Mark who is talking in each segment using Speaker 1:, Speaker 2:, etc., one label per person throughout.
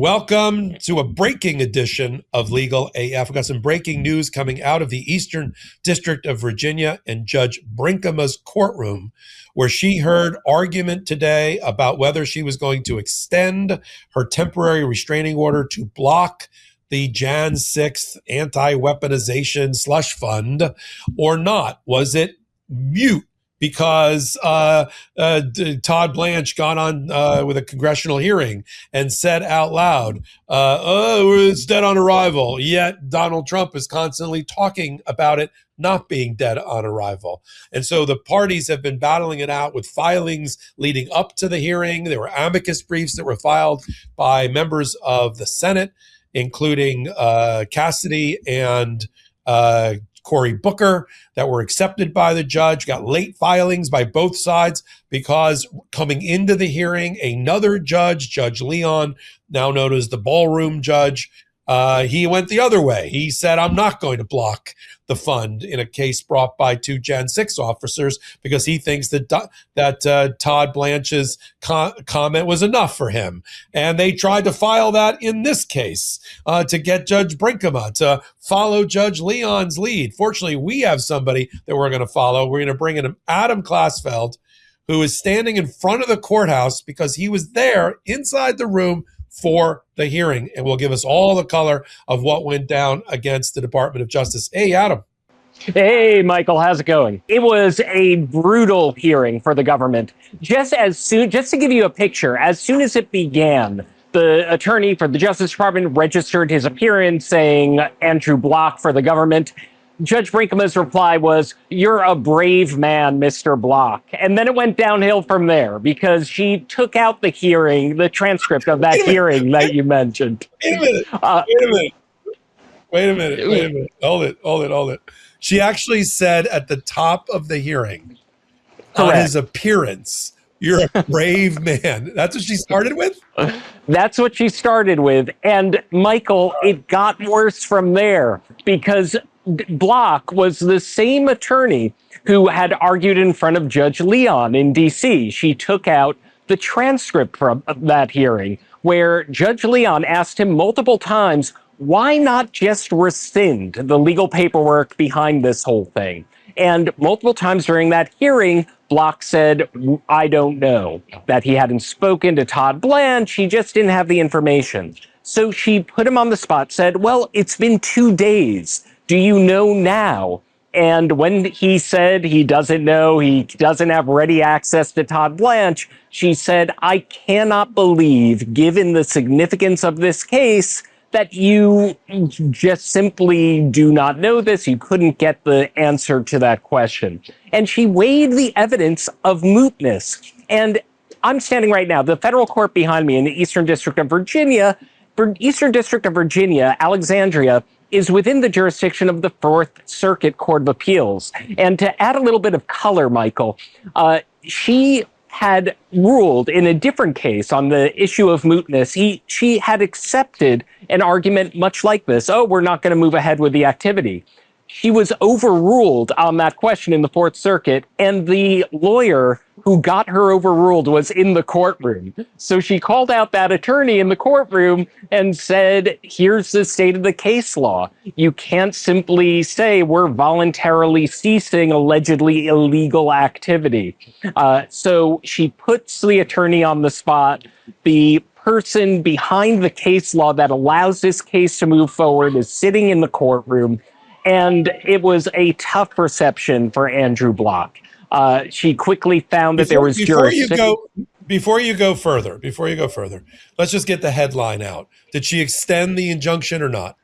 Speaker 1: Welcome to a breaking edition of Legal AF. We've got some breaking news coming out of the Eastern District of Virginia and Judge Brinkema's courtroom, where she heard argument today about whether she was going to extend her temporary restraining order to block the Jan 6th anti-weaponization slush fund or not. Was it mute? Because Todd Blanche got on with a congressional hearing and said out loud, it's dead on arrival. Yet Donald Trump is constantly talking about it not being dead on arrival. And so the parties have been battling it out with filings leading up to the hearing. There were amicus briefs that were filed by members of the Senate, including Cassidy and Cory Booker, that were accepted by the judge. Got late filings by both sides because coming into the hearing, another judge, Judge Leon, now known as the ballroom judge, he went the other way. He said, I'm not going to block the fund in a case brought by two Jan 6 officers because he thinks that Todd Blanche's comment was enough for him. And they tried to file that in this case to get Judge Brinkema to follow Judge Leon's lead. Fortunately, we have somebody that we're going to follow. We're going to bring in Adam Klasfeld, who is standing in front of the courthouse because he was there inside the room for the hearing, and will give us all the color of what went down against the Department of Justice. Hey, Adam.
Speaker 2: Hey, Michael, how's it going? It was a brutal hearing for the government. Just to give you a picture, as soon as it began, the attorney for the Justice Department registered his appearance saying Andrew Block for the government. Judge Brinkema's reply was, "You're a brave man, Mr. Block." And then it went downhill from there because she took out the hearing, the transcript of that hearing that you mentioned.
Speaker 1: Wait a minute. Hold it. She actually said at the top of the hearing, on his appearance, "You're a brave man." That's what she started with?
Speaker 2: That's what she started with. And Michael, it got worse from there because Block was the same attorney who had argued in front of Judge Leon in D.C. She took out the transcript from that hearing where Judge Leon asked him multiple times, why not just rescind the legal paperwork behind this whole thing? And multiple times during that hearing, Block said, I don't know, that he hadn't spoken to Todd Blanche. He just didn't have the information. So she put him on the spot, said, well, it's been 2 days. Do you know now? And when he said he doesn't know, he doesn't have ready access to Todd Blanche, she said, I cannot believe, given the significance of this case, that you just simply do not know this. You couldn't get the answer to that question. And she weighed the evidence of mootness. And I'm standing right now, the federal court behind me in the Eastern District of Virginia, Alexandria, is within the jurisdiction of the Fourth Circuit Court of Appeals. And to add a little bit of color, Michael, she had ruled in a different case on the issue of mootness. She had accepted an argument much like this. Oh, we're not going to move ahead with the activity. She was overruled on that question in the Fourth Circuit, and the lawyer who got her overruled was in the courtroom. So she called out that attorney in the courtroom and said, here's the state of the case law. You can't simply say we're voluntarily ceasing allegedly illegal activity. So she puts the attorney on the spot. The person behind the case law that allows this case to move forward is sitting in the courtroom. And it was a tough reception for Andrew Block. She quickly found that there was jurisdiction.
Speaker 1: Before you go further, let's just get the headline out. Did she extend the injunction or not?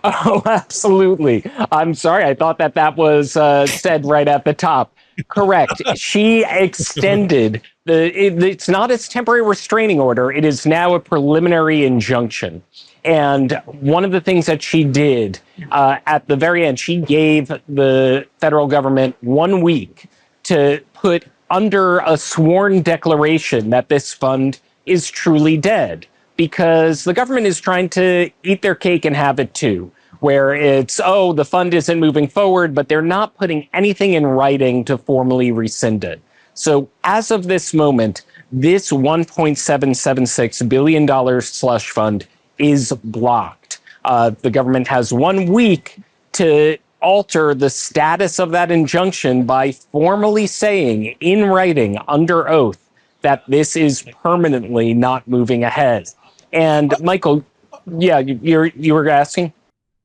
Speaker 2: Oh, absolutely. I'm sorry. I thought that was said right at the top. Correct. She extended it's not a temporary restraining order. It is now a preliminary injunction. And one of the things that she did at the very end, she gave the federal government 1 week to put under a sworn declaration that this fund is truly dead, because the government is trying to eat their cake and have it too, where it's, oh, the fund isn't moving forward, but they're not putting anything in writing to formally rescind it. So as of this moment, this $1.776 billion slush fund is blocked. The government has 1 week to alter the status of that injunction by formally saying in writing under oath that this is permanently not moving ahead. And Michael, yeah, you were asking?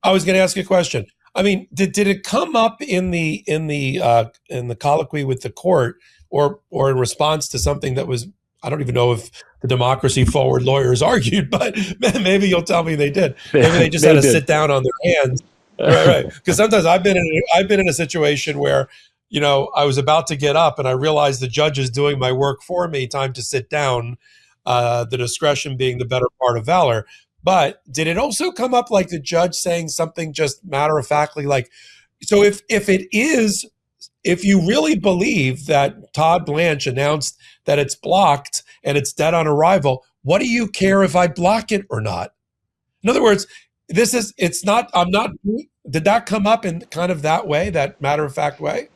Speaker 1: I was going to ask you a question. I mean, did it come up in the colloquy with the court, or in response to something that was, I don't even know if the Democracy Forward lawyers argued, but maybe you'll tell me they did. Maybe they just had to sit down on their hands. Right. Because sometimes I've been in a situation where, you know, I was about to get up and I realized the judge is doing my work for me. Time to sit down. The discretion being the better part of valor. But did it also come up like the judge saying something just matter of factly, like, so if you really believe that Todd Blanche announced that it's blocked and it's dead on arrival, what do you care if I block it or not? In other words, did that come up in kind of that way, that matter of fact way?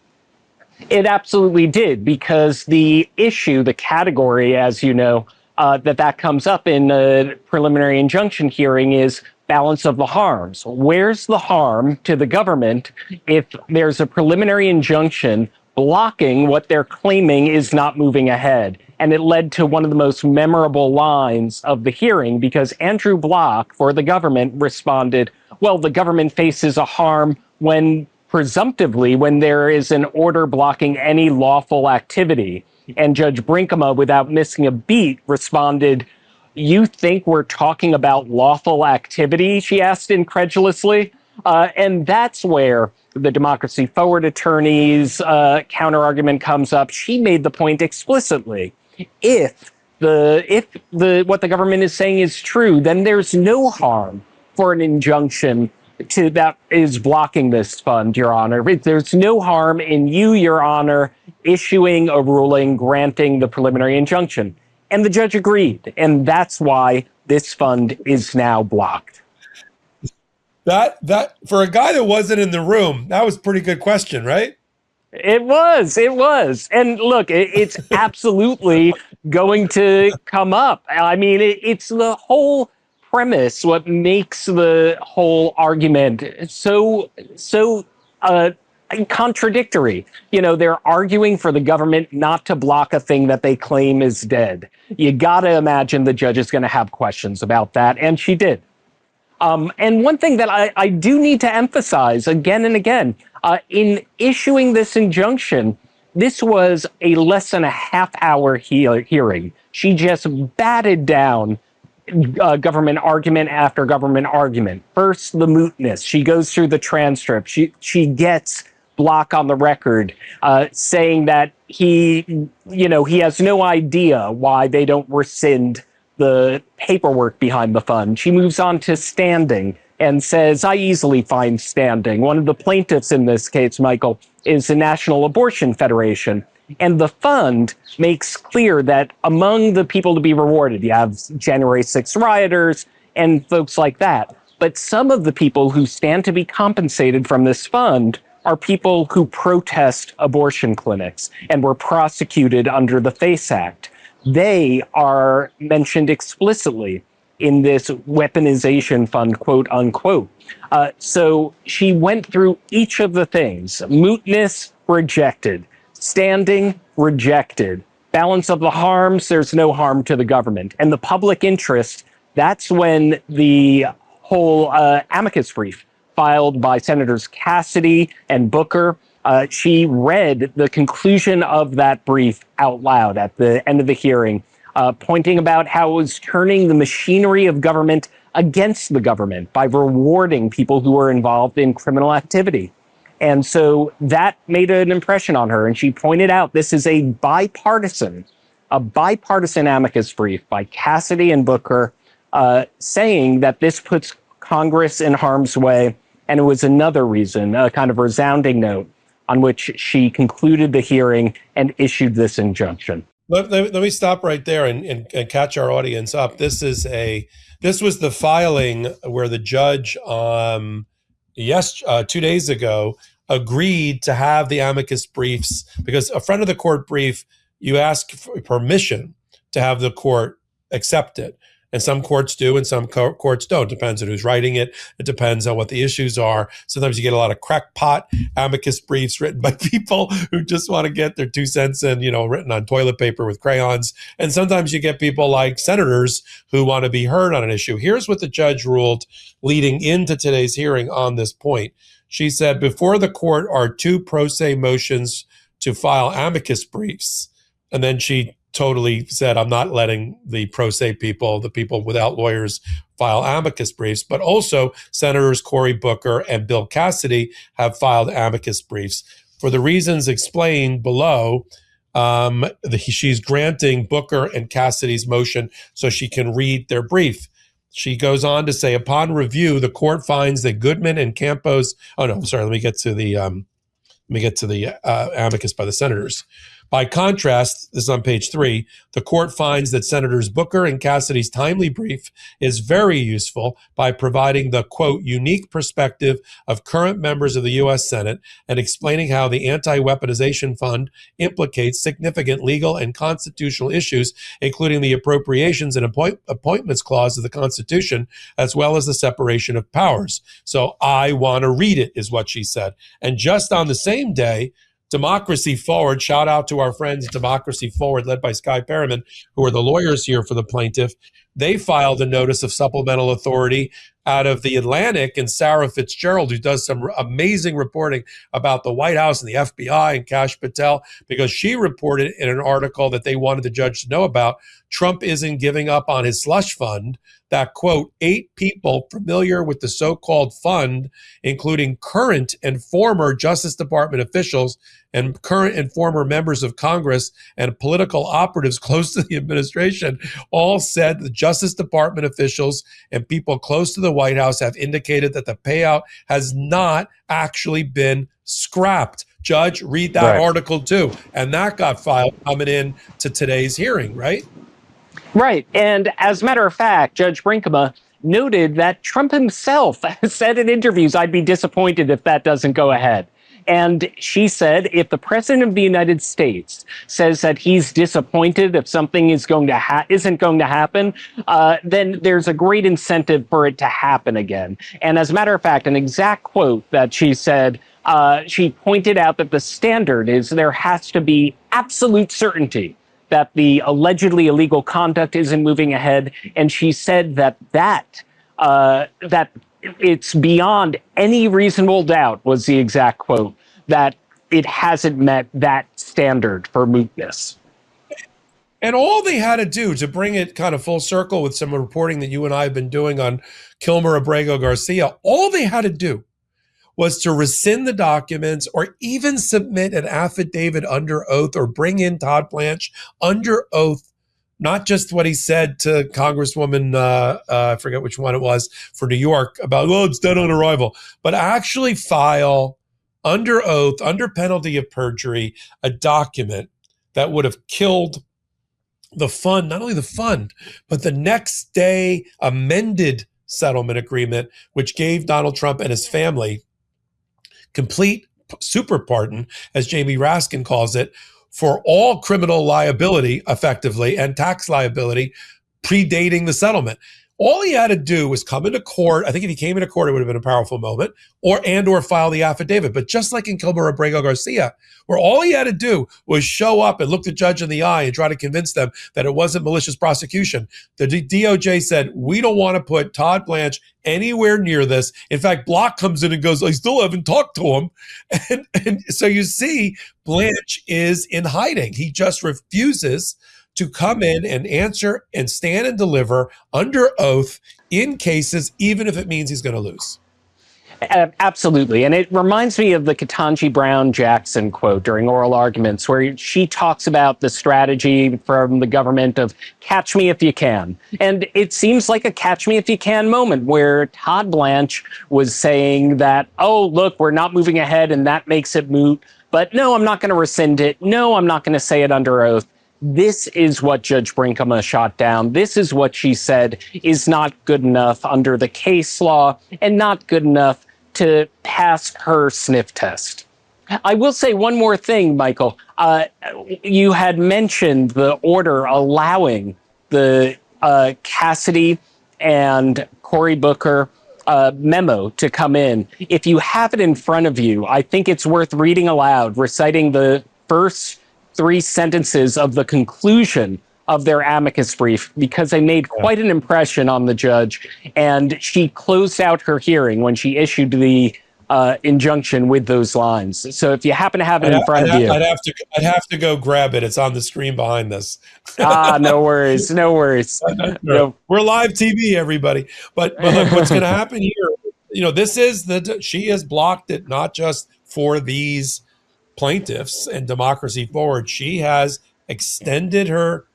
Speaker 2: It absolutely did, because the issue, the category, as you know, that comes up in a preliminary injunction hearing is balance of the harms. Where's the harm to the government if there's a preliminary injunction blocking what they're claiming is not moving ahead? And it led to one of the most memorable lines of the hearing, because Andrew Block for the government responded, well, the government faces a harm when presumptively when there is an order blocking any lawful activity. And Judge Brinkema, without missing a beat, responded, you think we're talking about lawful activity? She asked incredulously. And that's where the Democracy Forward attorney's counterargument comes up. She made the point explicitly. If what the government is saying is true, then there's no harm for an injunction that is blocking this fund, Your Honor. There's no harm in you, Your Honor, issuing a ruling granting the preliminary injunction. And the judge agreed. And that's why this fund is now blocked.
Speaker 1: That for a guy that wasn't in the room, that was a pretty good question, right?
Speaker 2: It was. And look, it's absolutely going to come up. I mean, it's the whole premise, what makes the whole argument so contradictory. You know, they're arguing for the government not to block a thing that they claim is dead. You got to imagine the judge is going to have questions about that, and she did. And one thing that I do need to emphasize again and again, in issuing this injunction, this was a less than a half-hour hearing. She just batted down government argument after government argument. First, the mootness. She goes through the transcript. She gets Block on the record saying that he has no idea why they don't rescind the paperwork behind the fund. She moves on to standing and says, I easily find standing. One of the plaintiffs in this case, Michael, is the National Abortion Federation. And the fund makes clear that among the people to be rewarded, you have January 6th rioters and folks like that. But some of the people who stand to be compensated from this fund are people who protest abortion clinics and were prosecuted under the FACE Act. They are mentioned explicitly in this weaponization fund, quote unquote. So she went through each of the things. Mootness, rejected. Standing, rejected. Balance of the harms, there's no harm to the government. And the public interest, that's when the whole amicus brief filed by Senators Cassidy and Booker, she read the conclusion of that brief out loud at the end of the hearing, pointing about how it was turning the machinery of government against the government by rewarding people who were involved in criminal activity. And so that made an impression on her. And she pointed out this is a bipartisan amicus brief by Cassidy and Booker, saying that this puts Congress in harm's way. And it was another reason, a kind of resounding note, on which she concluded the hearing and issued this injunction.
Speaker 1: Let me stop right there and catch our audience up. This was the filing where the judge 2 days ago agreed to have the amicus briefs, because a friend of the court brief, you ask for permission to have the court accept it. And some courts do and some courts don't. Depends on who's writing it. It depends on what the issues are. Sometimes you get a lot of crackpot amicus briefs written by people who just want to get their 2 cents in, written on toilet paper with crayons. And sometimes you get people like senators who want to be heard on an issue. Here's what the judge ruled leading into today's hearing on this point. She said, before the court are 2 pro se motions to file amicus briefs. And then she totally said, I'm not letting the pro se people, the people without lawyers, file amicus briefs. But also Senators Cory Booker and Bill Cassidy have filed amicus briefs. For the reasons explained below, she's granting Booker and Cassidy's motion so she can read their brief. She goes on to say, upon review, the court finds that Goodman and Campos, let me get to the amicus by the senators. By contrast, this is on page 3, the court finds that Senators Booker and Cassidy's timely brief is very useful by providing the, quote, unique perspective of current members of the U.S. Senate and explaining how the anti-weaponization fund implicates significant legal and constitutional issues, including the appropriations and appointments clause of the Constitution, as well as the separation of powers. So I want to read it, is what she said. And just on the same day, Democracy Forward, shout out to our friends Democracy Forward, led by Skye Perriman, who are the lawyers here for the plaintiff. They filed a notice of supplemental authority out of the Atlantic, and Sarah Fitzgerald, who does some amazing reporting about the White House and the FBI and Kash Patel, because she reported in an article that they wanted the judge to know about, Trump isn't giving up on his slush fund, that, quote, 8 people familiar with the so-called fund, including current and former Justice Department officials and current and former members of Congress and political operatives close to the administration, all said the Justice Department officials and people close to the White House have indicated that the payout has not actually been scrapped. Judge, read that article too. And that got filed coming in to today's hearing, right?
Speaker 2: Right. And as a matter of fact, Judge Brinkema noted that Trump himself said in interviews, I'd be disappointed if that doesn't go ahead. And she said, if the president of the United States says that he's disappointed if something isn't going to happen, then there's a great incentive for it to happen again. And as a matter of fact, an exact quote that she said, she pointed out that the standard is there has to be absolute certainty that the allegedly illegal conduct isn't moving ahead. And she said that it's beyond any reasonable doubt, was the exact quote, that it hasn't met that standard for mootness.
Speaker 1: And all they had to do, to bring it kind of full circle with some reporting that you and I have been doing on Kilmer Abrego Garcia, all they had to do was to rescind the documents or even submit an affidavit under oath or bring in Todd Blanche under oath, not just what he said to Congresswoman, I forget which one it was, for New York about, it's dead on arrival, but actually file under oath, under penalty of perjury, a document that would have killed the fund, not only the fund, but the next day amended settlement agreement, which gave Donald Trump and his family complete super pardon, as Jamie Raskin calls it, for all criminal liability, effectively, and tax liability predating the settlement. All he had to do was come into court. I think if he came into court, it would have been a powerful moment, or file the affidavit. But just like in Kilmer Abrego Garcia, where all he had to do was show up and look the judge in the eye and try to convince them that it wasn't malicious prosecution, the DOJ said, we don't want to put Todd Blanche anywhere near this. In fact, Block comes in and goes, I still haven't talked to him. And so you see, Blanche is in hiding. He just refuses to come in and answer and stand and deliver under oath in cases, even if it means he's going to lose.
Speaker 2: Absolutely. And it reminds me of the Ketanji Brown Jackson quote during oral arguments, where she talks about the strategy from the government of catch me if you can. And it seems like a catch me if you can moment where Todd Blanche was saying that, oh, look, we're not moving ahead and that makes it moot. But no, I'm not going to rescind it. No, I'm not going to say it under oath. This is what Judge Brinkema shot down. This is what she said is not good enough under the case law and not good enough to pass her sniff test. I will say one more thing, Michael. You had mentioned the order allowing the Cassidy and Cory Booker memo to come in. If you have it in front of you, I think it's worth reading aloud, reciting the first 3 sentences of the conclusion of their amicus brief, because they made quite an impression on the judge, and she closed out her hearing when she issued the injunction with those lines. So if you happen to have it in front of you,
Speaker 1: I'd have to go grab it. It's on the screen behind this.
Speaker 2: no worries, no worries. No.
Speaker 1: We're live TV, everybody. But look, what's going to happen here? This is she has blocked it not just for these plaintiffs and Democracy Forward. She has extended her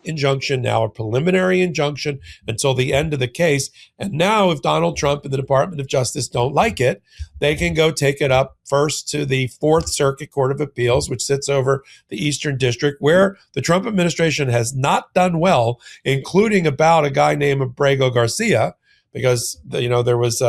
Speaker 1: injunction, now a preliminary injunction, until the end of the case. And now if Donald Trump and the Department of Justice don't like it, they can go take it up first to the Fourth Circuit Court of Appeals, which sits over the Eastern District, where the Trump administration has not done well, including about a guy named Abrego Garcia, because there was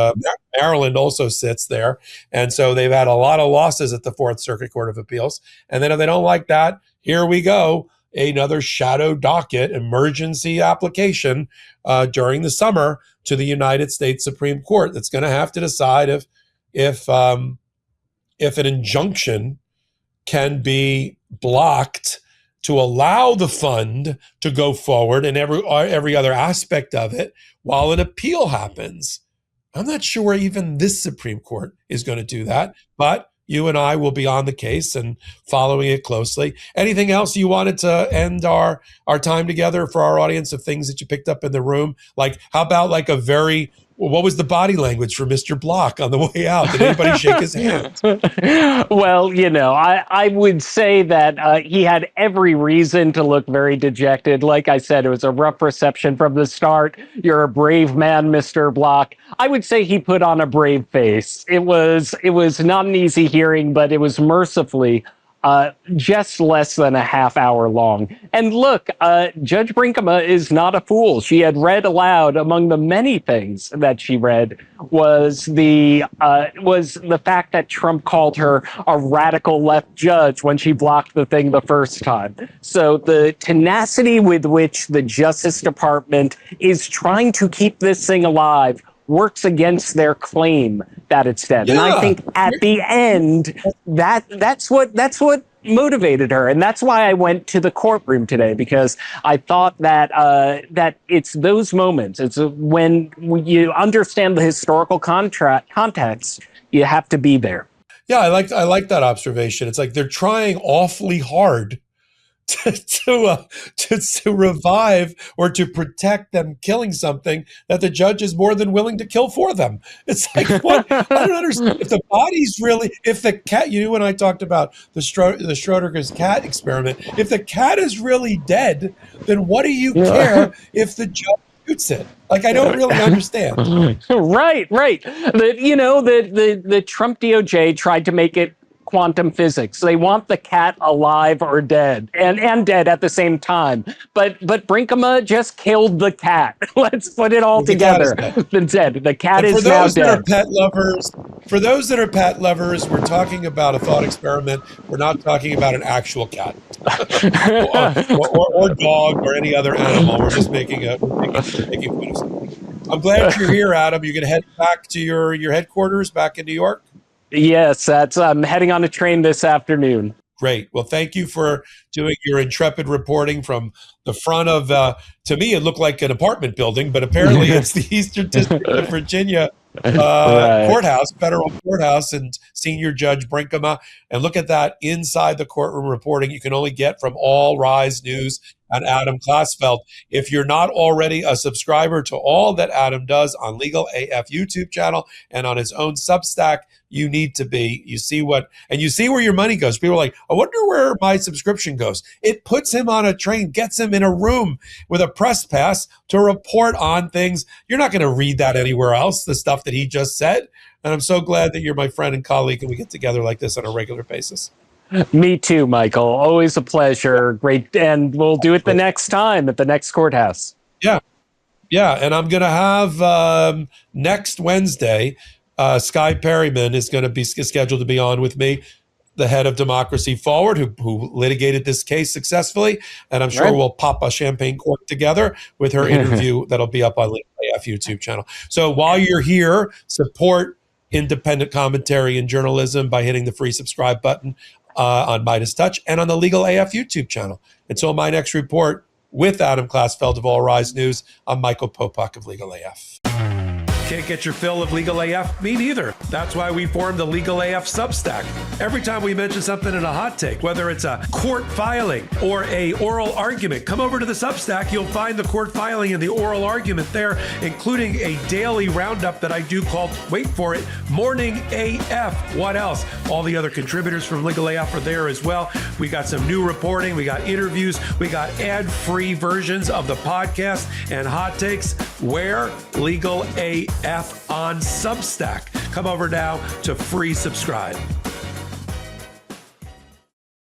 Speaker 1: Maryland also sits there. And so they've had a lot of losses at the Fourth Circuit Court of Appeals. And then if they don't like that, here we go. Another shadow docket emergency application during the summer to the United States Supreme Court that's going to have to decide if an injunction can be blocked to allow the fund to go forward and every other aspect of it while an appeal happens. I'm not sure even this Supreme Court is going to do that, but you and I will be on the case and following it closely. Anything else you wanted to end our time together for our audience of things that you picked up in the room? Like, how about like what was the body language for Mr. Block on the way out? Did anybody shake his hand?
Speaker 2: Well, I would say that he had every reason to look very dejected. Like I said, it was a rough reception from the start. You're a brave man, Mr. Block. I would say he put on a brave face. It was not an easy hearing, but it was mercifully just less than a half hour long. And look, Judge Brinkema is not a fool. She had read aloud, among the many things that she read, was the fact that Trump called her a radical left judge when she blocked the thing the first time. So the tenacity with which the Justice Department is trying to keep this thing alive works against their claim that it's dead. Yeah. And I think at the end, that's what motivated her. And that's why I went to the courtroom today, because I thought that that it's those moments. It's when you understand the historical context, you have to be there.
Speaker 1: Yeah, I like that observation. It's like they're trying awfully hard to revive or to protect them killing something that the judge is more than willing to kill for them. It's like, what? I don't understand. If the cat, you and I talked about the Schrodinger's cat experiment. If the cat is really dead, then what do you care if the judge shoots it? Like, I don't really understand.
Speaker 2: Right. The Trump DOJ tried to make it quantum physics. They want the cat alive or dead, and dead at the same time. But Brinkema just killed the cat. Let's put it all together. The cat is now dead.
Speaker 1: For those that are pet lovers, we're talking about a thought experiment. We're not talking about an actual cat or dog or any other animal. We're just making fun of something. I'm glad you're here, Adam. You're going to head back to your headquarters back in New York?
Speaker 2: Yes, I'm heading on a train this afternoon.
Speaker 1: Great. Well, thank you for doing your intrepid reporting from the front of, to me, it looked like an apartment building, but apparently it's the Eastern District of Virginia courthouse, federal courthouse, and Senior Judge Brinkema. And look at that inside the courtroom reporting you can only get from All Rise News and Adam Klasfeld. If you're not already a subscriber to all that Adam does on Legal AF YouTube channel and on his own Substack, you need to be. You see where your money goes. People are like, I wonder where my subscription goes. It puts him on a train, gets him in a room with a press pass to report on things. You're not going to read that anywhere else, the stuff that he just said. And I'm so glad that you're my friend and colleague and we get together like this on a regular basis.
Speaker 2: Me too, Michael. Always a pleasure. Great. And we'll do it the next time at the next courthouse.
Speaker 1: Yeah. And I'm going to have next Wednesday, Sky Perryman is going to be scheduled to be on with me. the head of Democracy Forward, who litigated this case successfully. And I'm sure
Speaker 2: Right.
Speaker 1: we'll pop a champagne cork together with her interview that'll be up on the AF YouTube channel. So while you're here, support independent commentary and journalism by hitting the free subscribe button on MeidasTouch and on the Legal AF YouTube channel. Until my next report with Adam Klasfeld of All Rise News, I'm Michael Popok of Legal AF. Can't get your fill of Legal AF? Me neither. That's why we formed the Legal AF Substack. Every time we mention something in a hot take, whether it's a court filing or a oral argument, come over to the Substack. You'll find the court filing and the oral argument there, including a daily roundup that I do called, wait for it, Morning AF. What else? All the other contributors from Legal AF are there as well. We got some new reporting. We got interviews. We got ad-free versions of the podcast and hot takes. Where? Legal AF on Substack. Come over now to free subscribe.